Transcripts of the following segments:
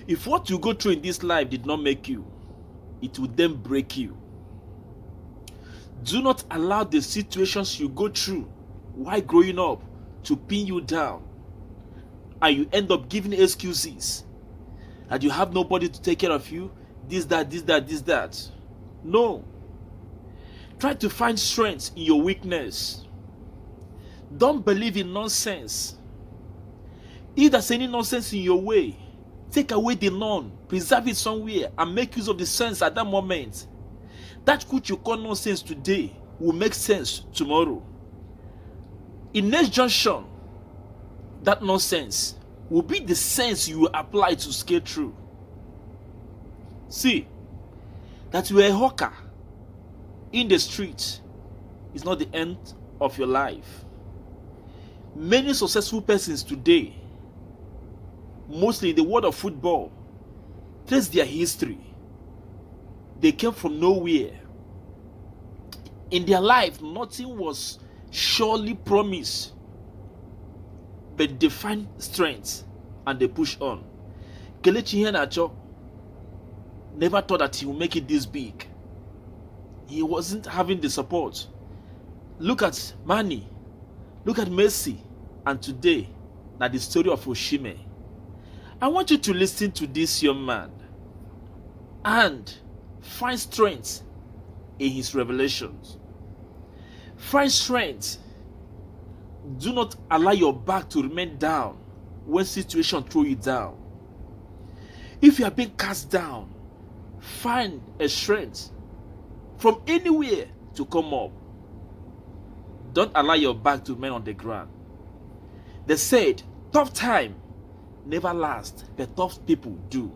If what you go through in this life did not make you, it will then break you. Do not allow the situations you go through while growing up to pin you down, and you end up giving excuses that you have nobody to take care of you, this, that. No. Try to find strength in your weakness. Don't believe in nonsense. If there's any nonsense in your way, take away the none, preserve it somewhere, and make use of the sense at that moment. That which you call nonsense today will make sense tomorrow. In next junction, that nonsense will be the sense you will apply to scale through. See, that you are a hawker in the street is not the end of your life. Many successful persons today, mostly in the world of football, trace their history. They came from nowhere. In their life, nothing was surely promised, but they find strength and they push on. Kelechi Iheanacho never thought that he would make it this big. He wasn't having the support. Look at Mani, look at Messi, and today, now the story of Osimhen. I want you to listen to this young man and find strength in his revelations. Find strength. Do not allow your back to remain down when situation throw you down. If you are being cast down, find a strength from anywhere to come up. Don't allow your back to remain on the ground. They said, tough time never lasts, but tough people do.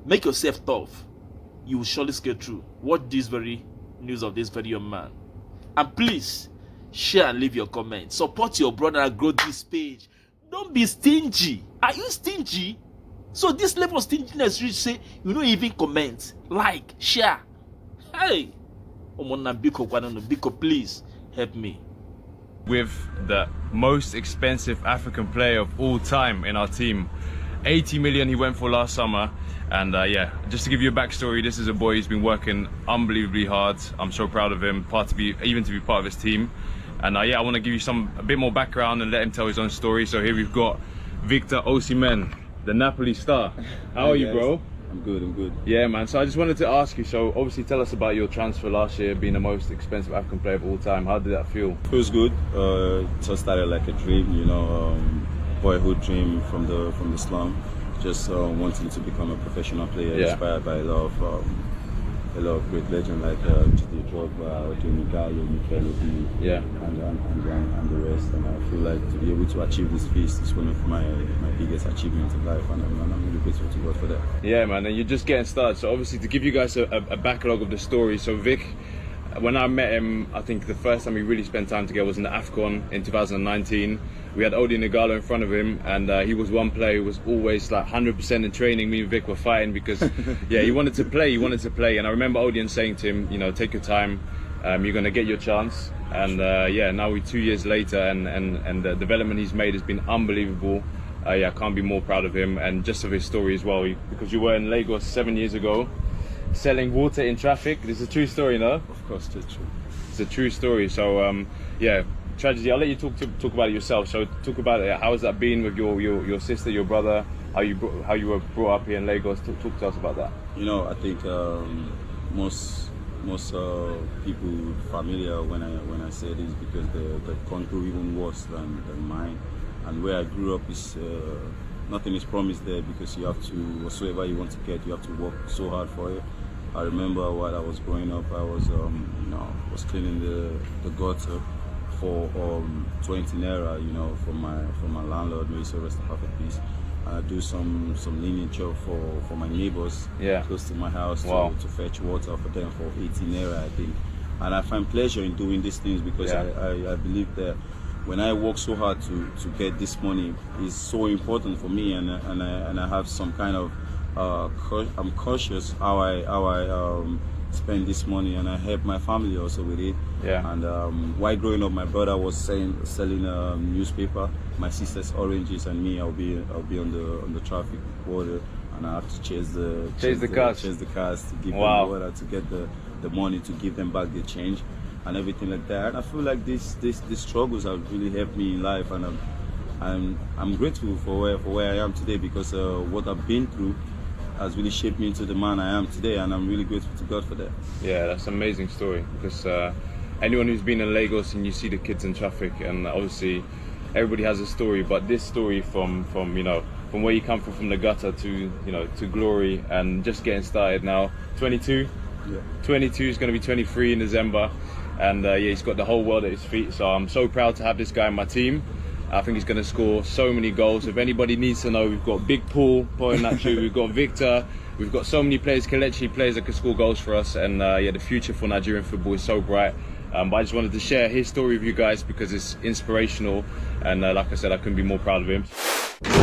Make yourself tough. You will surely scale through. Watch this very news of this very young man. And please, share and leave your comments. Support your brother and grow this page. Don't be stingy. Are you stingy? So this level of stinginess, you say, you don't even comment, like, share. Hey! Biko, please help me. With the most expensive African player of all time in our team. 80 million he went for last summer. And yeah, just to give you a backstory, this is a boy who's been working unbelievably hard. I'm so proud of him, even to be part of his team. And yeah, I want to give you a bit more background and let him tell his own story. So here we've got Victor Osimhen, the Napoli star. How are you, bro? I'm good. Yeah, man. So I just wanted to ask you, so obviously tell us about your transfer last year, being the most expensive African player of all time. How did that feel? Feels good. It just started like a dream, you know, boyhood dream from the slum. Just wanting to become a professional player, inspired by a lot of great legends like Didier Drogba, Odion Ighalo, Mikel Obi, and the rest. And I feel like to be able to achieve this feast is one of my biggest achievements in life, and I'm really grateful to God for that. Yeah, man, and you're just getting started. So obviously, to give you guys a backlog of the story, so Vic, when I met him, I think the first time we really spent time together was in the AFCON in 2019. We had Odion Ighalo in front of him, and he was one player who was always like 100% in training. Me and Vic were fighting because, yeah, he wanted to play. And I remember Odion saying to him, you know, take your time. You're going to get your chance. And yeah, now we're 2 years later, and the development he's made has been unbelievable. Yeah, I can't be more proud of him, and just of his story as well. Because you were in Lagos 7 years ago, selling water in traffic. This is a true story, no? Of course, it's true. It's a true story. So yeah. Tragedy. I'll let you talk about it yourself. So talk about it. How has that been with your sister, your brother? How you were brought up here in Lagos? Talk to us about that. You know, I think most people familiar when I say this because the country even worse than mine, and where I grew up is nothing is promised there because you have to, whatsoever you want to get, you have to work so hard for it. I remember while I was growing up, I was was cleaning the gutter for 20 naira, you know, from my landlord, may he rest in perfect peace. I do some linen job for my neighbors close to my house to fetch water for them for 18 naira, I think. And I find pleasure in doing these things because I believe that when I work so hard to get this money is so important for me, and I have some kind of I'm cautious how I spend this money, and I help my family also with it. Yeah. And while growing up, my brother was selling newspaper. My sister's oranges, and me, I'll be on the traffic border, and I have to chase the cars to give Wow. them water, to get the money, to give them back the change, and everything like that. And I feel like these struggles have really helped me in life, and I'm grateful for where I am today, because what I've been through has really shaped me into the man I am today, and I'm really grateful to God for that. Yeah, that's an amazing story, because anyone who's been in Lagos and you see the kids in traffic, and obviously everybody has a story, but this story from where you come from the gutter to to glory and just getting started now. 22. Yeah. 22 is going to be 23 in December, and yeah, he's got the whole world at his feet. So I'm so proud to have this guy in my team. I think he's going to score so many goals. If anybody needs to know, we've got Big Paul pointing at you, we've got Victor, we've got so many players, Kelechi players that can score goals for us, and yeah, the future for Nigerian football is so bright. But I just wanted to share his story with you guys because it's inspirational, and like I said, I couldn't be more proud of him.